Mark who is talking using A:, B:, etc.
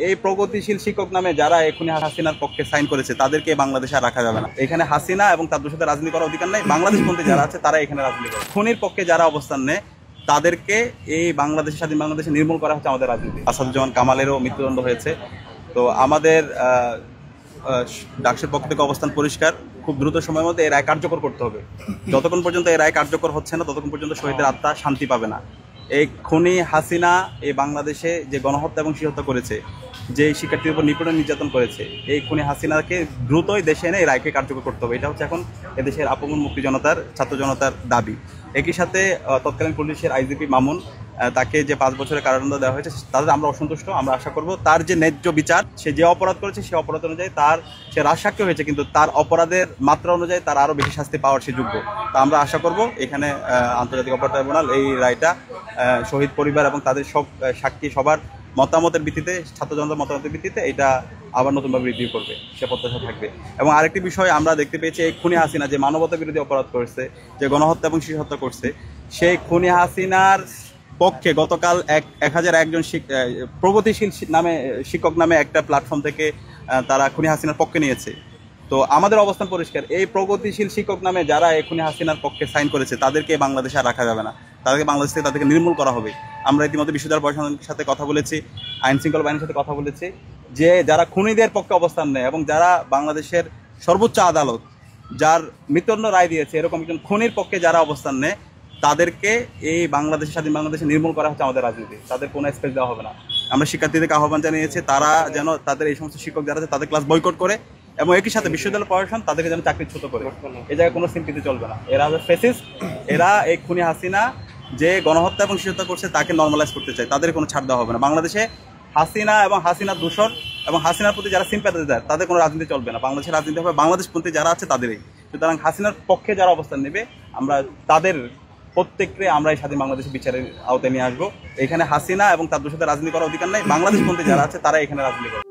A: এই প্রগতিশীল শিক্ষক নামে যারা এখনই হাসিনার পক্ষে সাইন করেছে তাদেরকে বাংলাদেশে আর রাখা যাবে না। এখানে হাসিনা এবং তার সাথে রাজনীতি করার অধিকার নেই। বাংলাদেশপন্থী যারা আছে তারা এখানে রাজনীতি করে। খুনির পক্ষে যারা অবস্থান নেয় তাদেরকে এই বাংলাদেশের স্বাধীন বাংলাদেশে নির্মূল করা হচ্ছে আমাদের রাজনীতি। আসাদুজ্জামান কামালেরও মৃত্যুদণ্ড হয়েছে। তো আমাদের ডাকসুর পক্ষ থেকে অবস্থান পরিষ্কার, খুব দ্রুত সময়ের মধ্যে এই রায় কার্যকর করতে হবে। যতক্ষণ পর্যন্ত এই রায় কার্যকর হচ্ছে না ততক্ষণ পর্যন্ত শহীদের আত্মা শান্তি পাবে না। এই খুনি হাসিনা এই বাংলাদেশে যে গণহত্যা এবং শিহত্যা করেছে, যে শিক্ষার্থীর উপর নিপীড়ন নির্যাতন করেছে, এই খুনি হাসিনাকে দ্রুতই দেশে এনে এই রায়কে কার্যকর করতে হবে। এটা হচ্ছে এখন এদেশের আপমন মুক্তি জনতার, ছাত্র জনতার দাবি। একই সাথে তৎকালীন পুলিশের আইজিপি মামুন, তাকে যে 5 বছরের কারাদণ্ড দেওয়া হয়েছে তাদের আমরা অসন্তুষ্ট। আমরা আশা করব তার যে ন্যায্য বিচার, সে যে অপরাধ করেছে সে অপরাধ অনুযায়ী সে রাজসাক্ষী হয়েছে, কিন্তু তার অপরাধের মাত্রা অনুযায়ী তার আরও বেশি শাস্তি পাওয়ার সে যোগ্য। তা আমরা আশা করব এখানে আন্তর্জাতিক অপরাধ ট্রাইব্যুনাল এই রায়টা শহীদ পরিবার এবং তাদের সব সাক্ষী সবার মতামতের ভিত্তিতে, ছাত্র জনতার মতামতের ভিত্তিতে এটা আবার নতুনভাবে রিভিউ করবে, সে প্রত্যাশা থাকবে। এবং আরেকটি বিষয় আমরা দেখতে পেয়েছি, এই খুনি হাসিনা যে মানবতা বিরোধী অপরাধ করছে, যে গণহত্যা এবং শিশু হত্যা করছে, সেই খুনি হাসিনার পক্ষে গতকাল 1001 জন প্রগতিশীল শিক্ষক নামে একটা প্ল্যাটফর্ম থেকে তারা খুনি হাসিনার পক্ষে নিয়েছে। তো আমাদের অবস্থান পরিষ্কার, এই প্রগতিশীল শিক্ষক নামে যারা এই খুনি হাসিনার পক্ষে সাইন করেছে তাদেরকে বাংলাদেশে আর রাখা যাবে না। তাদেরকে বাংলাদেশ থেকে তাদেরকে নির্মূল করা হবে। আমরা ইতিমধ্যে বিশ্ববিদ্যালয় প্রশাসনের সাথে কথা বলেছি, আইন শৃঙ্খলা বাহিনীর সাথে কথা বলেছি, যে যারা খুনিদের পক্ষে অবস্থান নেয় এবং যারা বাংলাদেশের সর্বোচ্চ আদালত যার মৃত্যুদণ্ড রায় দিয়েছে এরকম একজন খুনির পক্ষে যারা অবস্থান নেয় তাদেরকে এই বাংলাদেশের স্বাধীন বাংলাদেশে নির্মূল করা হচ্ছে আমাদের রাজনীতি। তাদের কোনো স্পেস দেওয়া হবে না। আমরা শিক্ষার্থীদেরকে আহ্বান জানিয়েছি তারা যেন তাদের এই সমস্ত শিক্ষক যারা আছে তাদের ক্লাস বয়কট করে এবং একই সাথে বিশ্ববিদ্যালয় প্রশাসন তাদেরকে যেন চাকরিচ্যুত করে। এই জায়গায় কোনো সিম্পিতি চলবে না। এরা হবে ফেসিস্ট। এরা এই খুনি হাসিনা যে গণহত্যা এবং শিশুহত্যা করছে তাকে নর্মালাইজ করতে চায়, তাদের কোনো ছাড় দেওয়া হবে না। বাংলাদেশে হাসিনা এবং হাসিনার দূষণ এবং হাসিনার প্রতি যারা সিম্প্যাথাইজার তাদের কোনো রাজনীতি চলবে না। বাংলাদেশের রাজনীতি হবে বাংলাদেশপন্থী যারা আছে তাদেরই। সুতরাং হাসিনার পক্ষে যারা অবস্থান নেবে আমরা তাদের প্রত্যেককে আমরা এই স্বাধীন বাংলাদেশের বিচারের আওতায় নিয়ে আসবো। এখানে হাসিনা এবং তার সাথে রাজনীতি করার অধিকার নেই। বাংলাদেশপন্থী যারা আছে তারা এখানে রাজনীতি করে।